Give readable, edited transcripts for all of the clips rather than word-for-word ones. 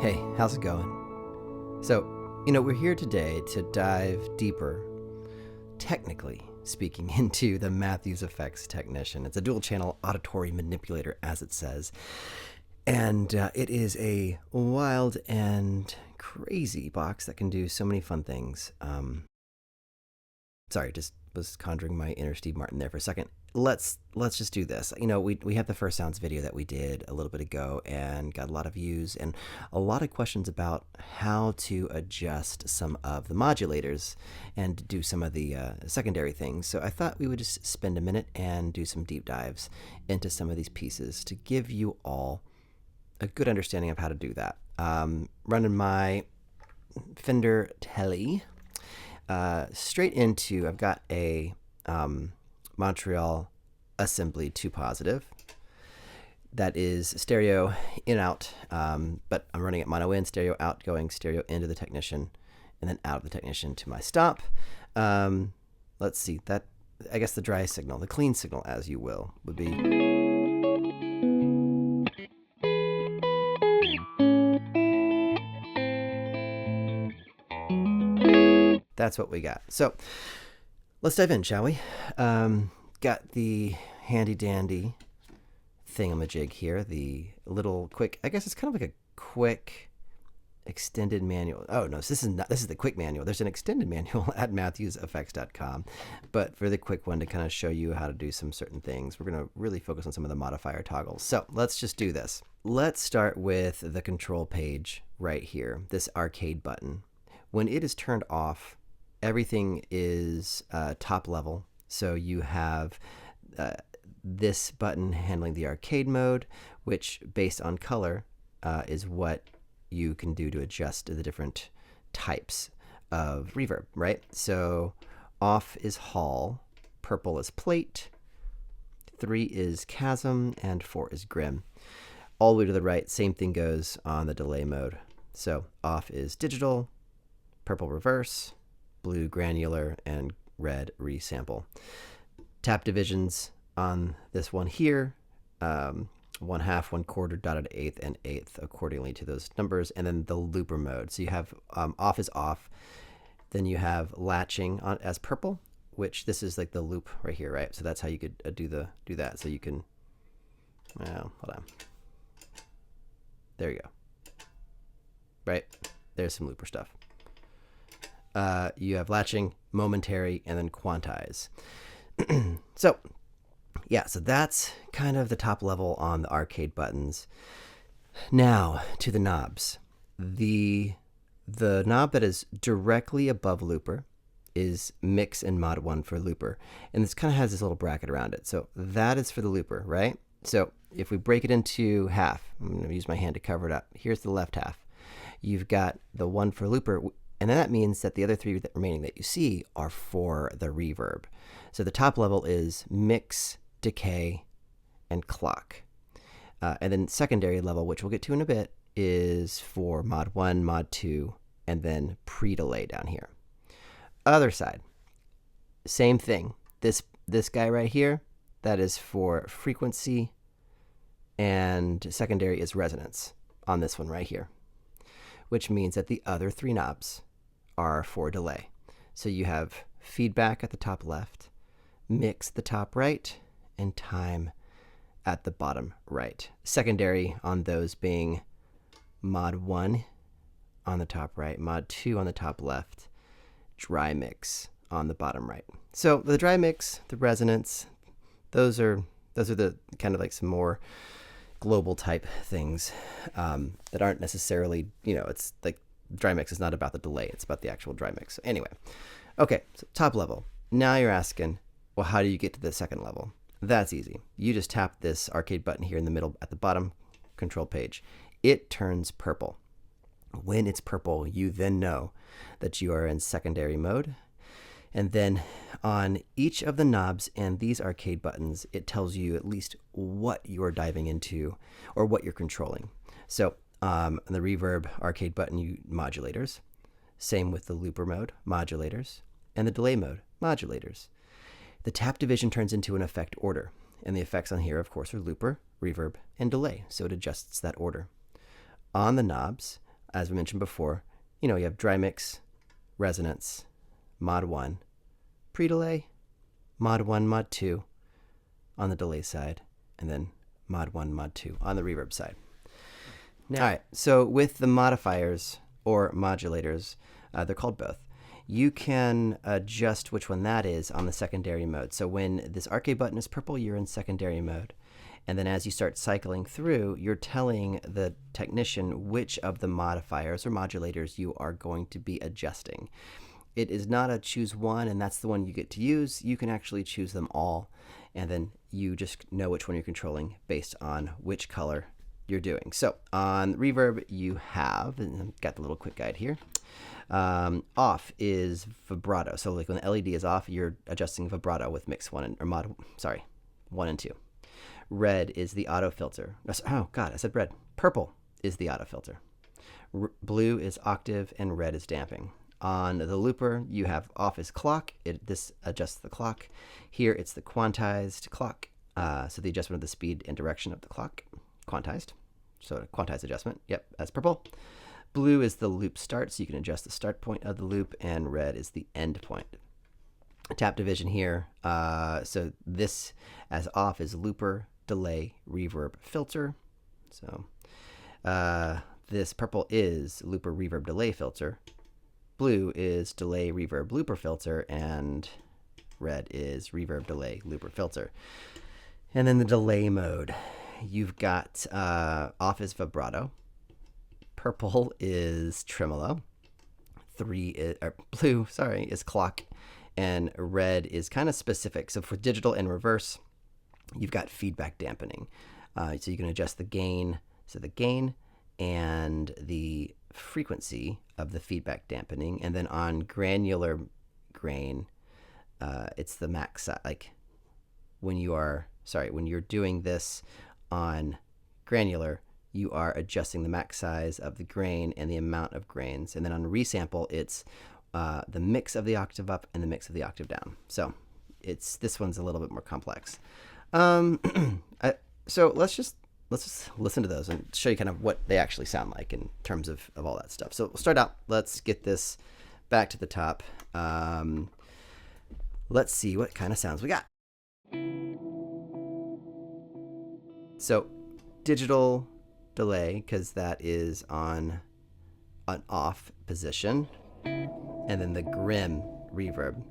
Hey, how's it going? So, we're here today to dive deeper, technically speaking, into the Matthews Effects Technician. It's a dual channel auditory manipulator, as it says. And it is a wild and crazy box that can do so many fun things. Sorry, just was conjuring my inner Steve Martin there for a second. Let's just do this. We have the first sounds video that we did a little bit ago and got a lot of views and a lot of questions about how to adjust some of the modulators and do some of the secondary things. So I thought we would just spend a minute and do some deep dives into some of these pieces to give you all a good understanding of how to do that. Running my Fender Tele straight into, I've got a Montreal assembly 2 positive that is stereo in out, but I'm running it mono in, stereo out, going stereo into the Technician and then out of the Technician to my Stomp. Let's see, that, I guess the dry signal, the clean signal as you will, would be that's what we got. So let's dive in, shall we? Got the handy dandy thingamajig here, the little quick, I guess it's kind of like a quick extended manual. Oh no, this is the quick manual. There's an extended manual at matthewseffects.com, but for the quick one to kind of show you how to do some certain things, we're going to really focus on some of the modifier toggles. So let's just do this. Let's start with the control page right here, this arcade button. When it is turned off, everything is top level. So you have this button handling the arcade mode, which based on color is what you can do to adjust the different types of reverb, right? So off is Hall, purple is plate, 3 is chasm, and 4 is grim. All the way to the right, same thing goes on the delay mode. So off is digital, purple reverse, blue granular, and red resample. Tap divisions on this one here, 1/2, 1/4, dotted eighth, and eighth accordingly to those numbers, and then the looper mode. So you have off is off, then you have latching on as purple, which this is like the loop right here, right? So that's how you could do that. So you can, well, hold on. There you go. Right, there's some looper stuff. You have latching, momentary, and then quantize. So that's kind of the top level on the arcade buttons. Now to the knobs. The knob that is directly above looper is mix and mod 1 for looper, and this kind of has this little bracket around it. So that is for the looper, right? So if we break it into half, I'm going to use my hand to cover it up. Here's the left half. You've got the 1 for looper, and then that means that the other 3 remaining that you see are for the reverb. So the top level is mix, decay, and clock. And then secondary level, which we'll get to in a bit, is for mod 1, mod 2, and then pre-delay down here. Other side, same thing. This guy right here, that is for frequency, and secondary is resonance on this one right here, which means that the other 3 knobs are for delay. So you have feedback at the top left, mix the top right, and time at the bottom right. Secondary on those being mod 1 on the top right, mod 2 on the top left, dry mix on the bottom right. So the dry mix, the resonance, those are the kind of like some more global type things that aren't necessarily, it's like dry mix is not about the delay, it's about the actual dry mix. So anyway, okay, so top level. Now you're asking, well, how do you get to the second level? That's easy. You just tap this arcade button here in the middle at the bottom control page. It turns purple. When it's purple, you then know that you are in secondary mode. And then on each of the knobs and these arcade buttons, it tells you at least what you're diving into or what you're controlling. So on the reverb arcade button, you modulators. Same with the looper mode, modulators. And the delay mode, modulators. The tap division turns into an effect order. And the effects on here, of course, are looper, reverb, and delay. So it adjusts that order. On the knobs, as we mentioned before, you know, you have dry mix, resonance, mod 1, pre-delay, mod 1, mod 2 on the delay side, and then mod 1, mod 2 on the reverb side. Now, all right, so with the modifiers or modulators, they're called both, you can adjust which one that is on the secondary mode. So when this arcade button is purple, you're in secondary mode. And then as you start cycling through, you're telling the technician which of the modifiers or modulators you are going to be adjusting. It is not a choose one and that's the one you get to use. You can actually choose them all, and then you just know which one you're controlling based on which color you're doing. So on reverb, you have, and I've got the little quick guide here. Off is vibrato. So like when the LED is off, you're adjusting vibrato with mix 1 and 2. Red is the auto filter. Oh God, I said red. Purple is the auto filter. Blue is octave, and red is damping. On the looper, you have off is clock. This adjusts the clock. Here, it's the quantized clock. So the adjustment of the speed and direction of the clock, quantized. So quantized adjustment. Yep, that's purple. Blue is the loop start, so you can adjust the start point of the loop, and red is the end point. Tap division here. So this as off is looper, delay, reverb, filter. So this purple is looper, reverb, delay, filter. Blue is delay, reverb, looper, filter, and red is reverb, delay, looper, filter. And then the delay mode, you've got off is vibrato, purple is tremolo, blue is clock, and red is kind of specific. So for digital and reverse, you've got feedback dampening. So you can adjust the gain, and the frequency of the feedback dampening. And then on granular grain, it's the max, like when you're doing this on granular, you are adjusting the max size of the grain and the amount of grains. And then on resample, it's the mix of the octave up and the mix of the octave down. So this one's a little bit more complex. So let's just listen to those and show you kind of what they actually sound like in terms of all that stuff. So we'll start out. Let's get this back to the top. Let's see what kind of sounds we got. So digital delay, because that is on an off position, and then the grim reverb.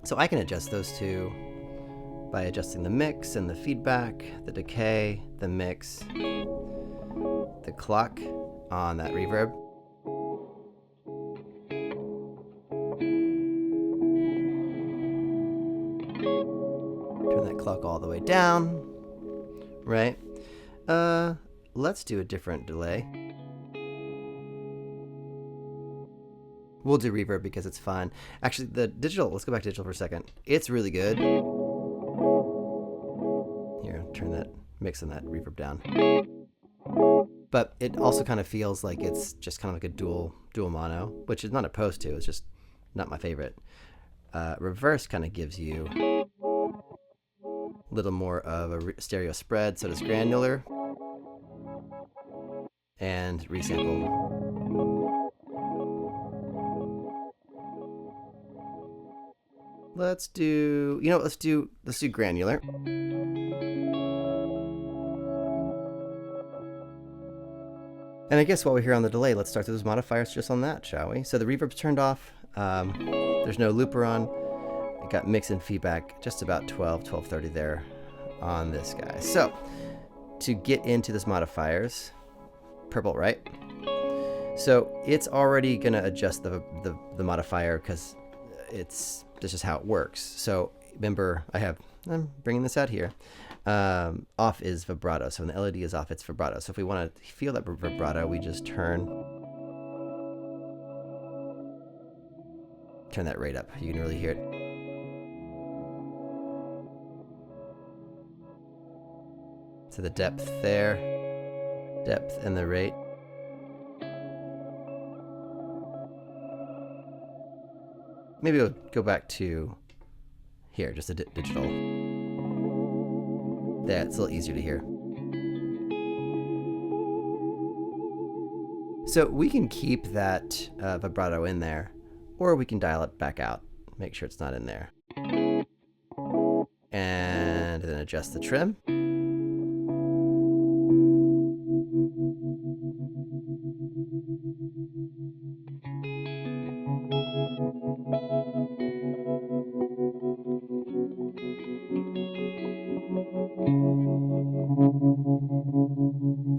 So I can adjust those two by adjusting the mix and the feedback, the decay, the mix, the clock on that reverb. Turn that clock all the way down, right? Let's do a different delay. We'll do reverb because it's fun. Actually, the digital, let's go back to digital for a second. It's really good. Here, turn that mix and that reverb down. But it also kind of feels like it's just kind of like a dual mono, which is not opposed to, it's just not my favorite. Reverse kind of gives you a little more of a stereo spread, so does granular. And resample. Let's do granular. And I guess while we're here on the delay, let's start through those modifiers just on that, shall we? So the reverb's turned off. There's no looper on. It got mix and feedback just about 12:30 there on this guy. So to get into this modifiers, purple, right? So it's already gonna adjust the modifier because that's just how it works. So remember, I'm bringing this out here. Off is vibrato. So when the LED is off, it's vibrato. So if we want to feel that vibrato, we just turn that rate up. You can really hear it. So the depth there, depth and the rate. Maybe we'll go back to here, just a digital. Yeah, it's a little easier to hear. So we can keep that vibrato in there, or we can dial it back out, make sure it's not in there. And then adjust the trim.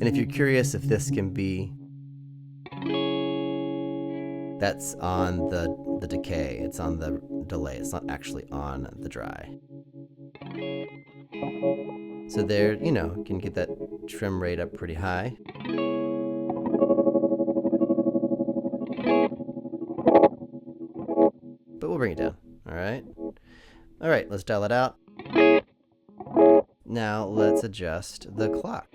And if you're curious if this can be, that's on the decay, it's on the delay, it's not actually on the dry. So there, you know, you can get that trim rate up pretty high. But we'll bring it down, all right? All right, let's dial it out. Now let's adjust the clock.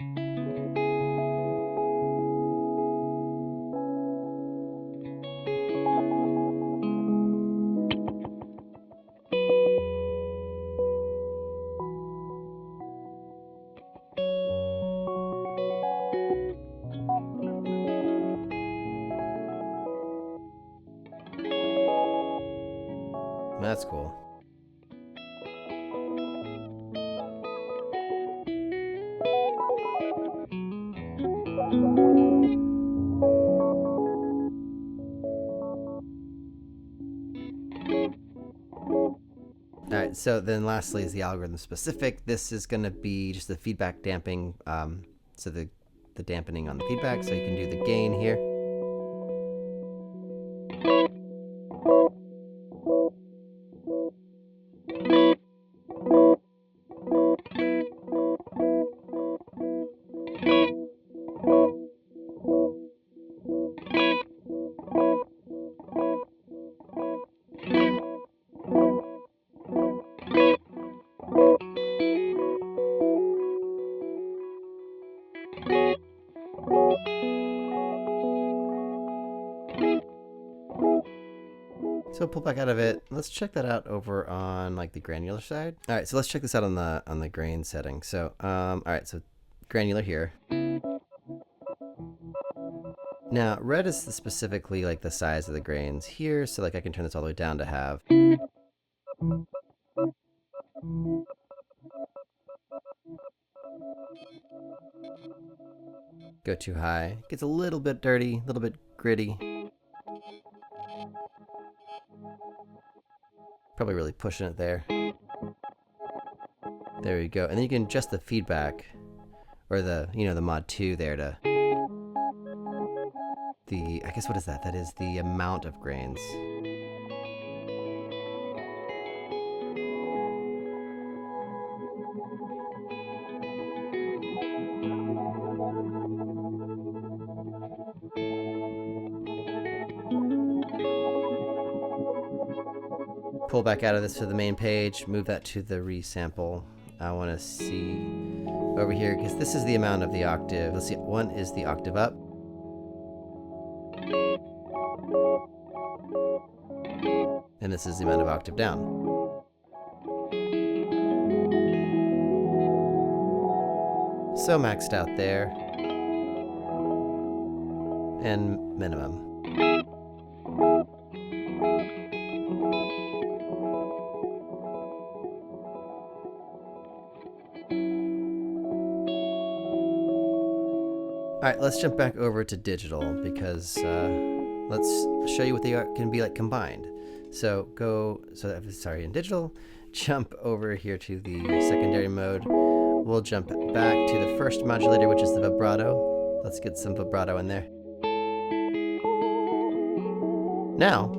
That's cool. All right, so then lastly is the algorithm specific. This is going to be just the feedback damping, so the dampening on the feedback. So you can do the gain here. So pull back out of it. Let's check that out over on like the granular side. All right, so let's check this out on the grain setting. So all right, so granular here. Now red is specifically like the size of the grains here, so like I can turn this all the way down to have. Go too high, gets a little bit dirty, a little bit gritty. Probably really pushing it there. There we go. And then you can adjust the feedback, or the, you know, the mod 2 there to the, I guess what is that? That is the amount of grains. Pull back out of this to the main page, move that to the resample. I want to see over here, because this is the amount of the octave. Let's see, one is the octave up. And this is the amount of octave down. So maxed out there. And minimum. All right, let's jump back over to digital, because let's show you what they can be like combined. So in digital, jump over here to the secondary mode. We'll jump back to the first modulator, which is the vibrato. Let's get some vibrato in there. Now,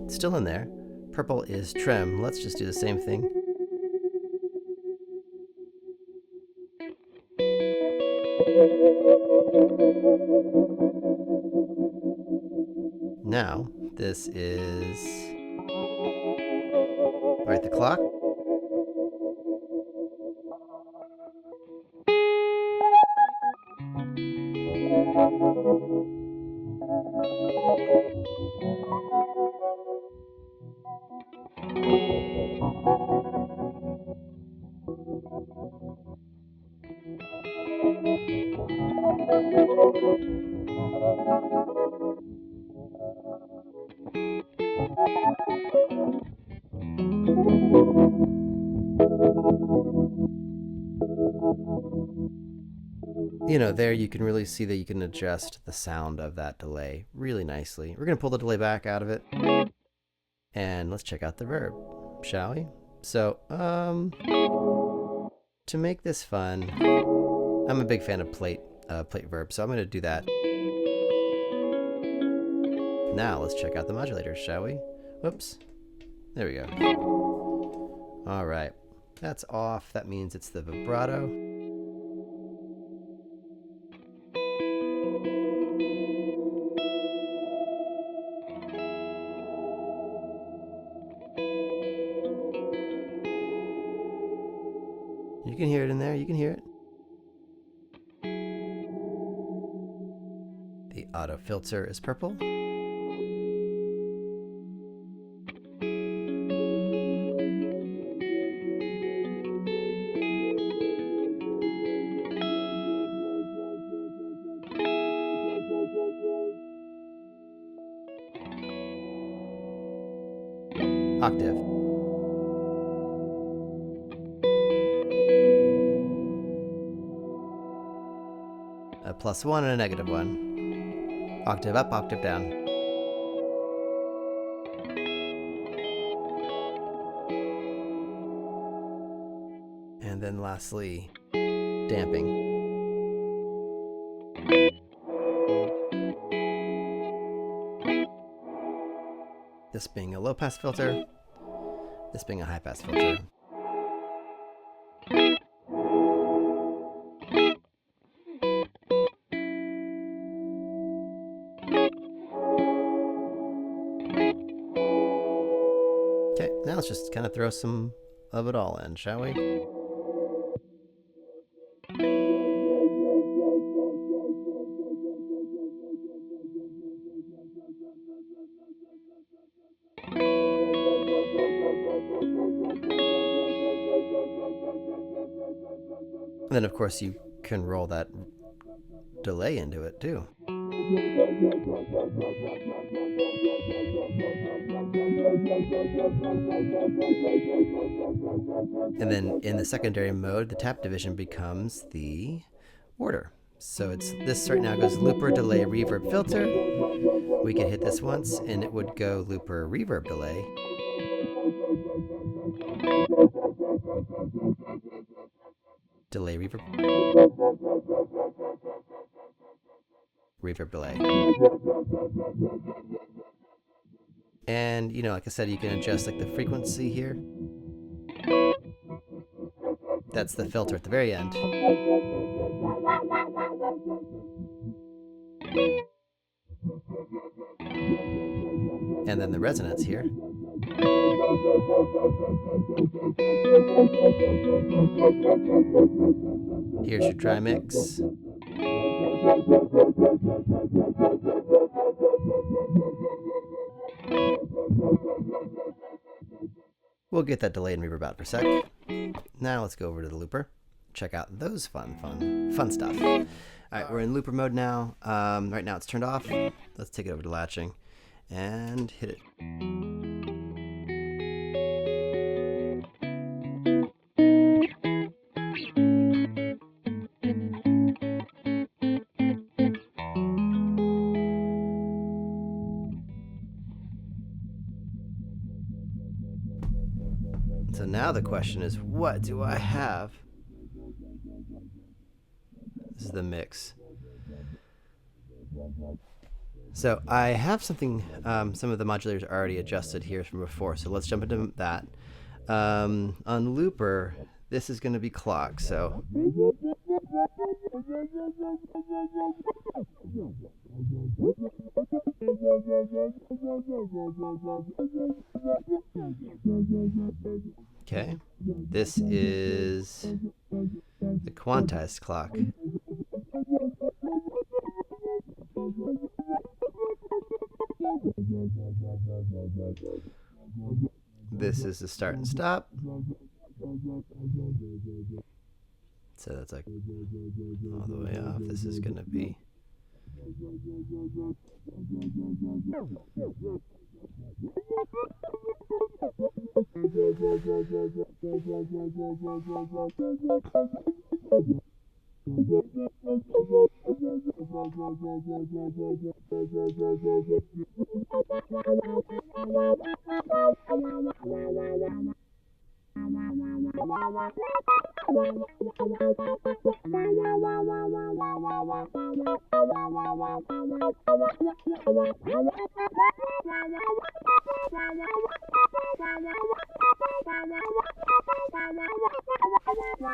still in there, purple is trim. Let's just do the same thing. Now, this is, all right, the clock. You know, there you can really see that you can adjust the sound of that delay really nicely. We're going to pull the delay back out of it. And let's check out the verb, shall we? So, to make this fun, I'm a big fan of plate verb, so I'm going to do that. Now let's check out the modulators, shall we? Whoops. There we go. All right. That's off. That means it's the vibrato. You can hear it in there. You can hear it. The auto filter is purple. Octave. A +1 and a -1. Octave up, octave down. And then lastly, damping. This being a low pass filter, this being a high pass filter. Okay, now let's just kind of throw some of it all in, shall we? And then, of course, you can roll that delay into it, too. And then in the secondary mode, the tap division becomes the order. So it's this right now goes looper, delay, reverb, filter. We could hit this once and it would go looper, reverb, delay. Delay, reverb. Reverb, delay. And, you know, like I said, you can adjust like the frequency here. That's the filter at the very end. And then the resonance here. Here's your dry mix. We'll get that delay and reverb out for a sec. Now let's go over to the looper. Check out those fun stuff. All right, we're in looper mode now. Right now it's turned off. Let's take it over to latching and hit it. So now the question is, what do I have? This is the mix. So I have something, some of the modulators are already adjusted here from before, so let's jump into that. On looper, this is going to be clock, so okay, this is the quantized clock. This is the start and stop. So that's like all the way off. This is going to be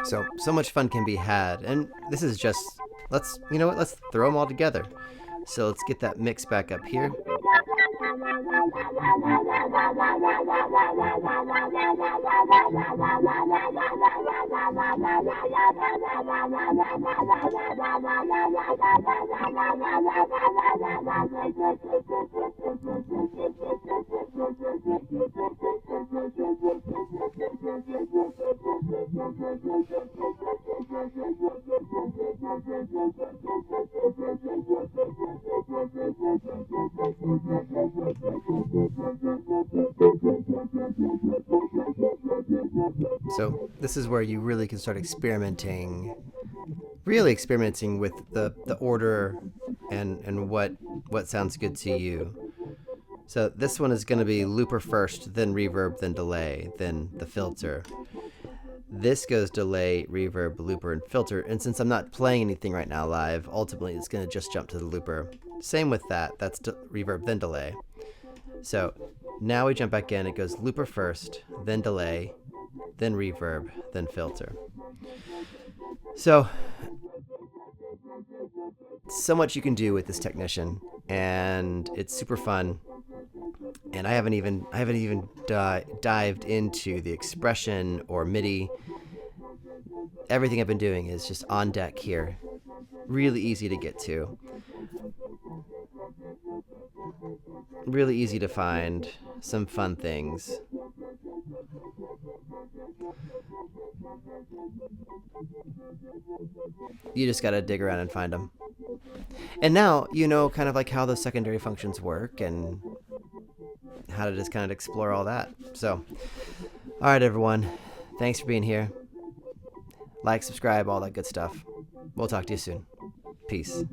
So much fun can be had, and this is just, you know what, let's throw them all together. So let's get that mix back up here. So this is where you really can start experimenting, with the order and what sounds good to you. So this one is going to be looper first, then reverb, then delay, then the filter. This goes delay, reverb, looper, and filter. And since I'm not playing anything right now live, ultimately it's going to just jump to the looper. Same with that. That's reverb, then delay. So now we jump back in. It goes looper first, then delay, then reverb, then filter. So much you can do with this Technician, and it's super fun. And I haven't even dived into the expression or MIDI. Everything I've been doing is just on deck here. Really easy to get to. Really easy to find some fun things. You just gotta dig around and find them. And now you know kind of like how those secondary functions work and how to just kind of explore all that. So, all right, everyone. Thanks for being here. Like, subscribe, all that good stuff. We'll talk to you soon. Peace.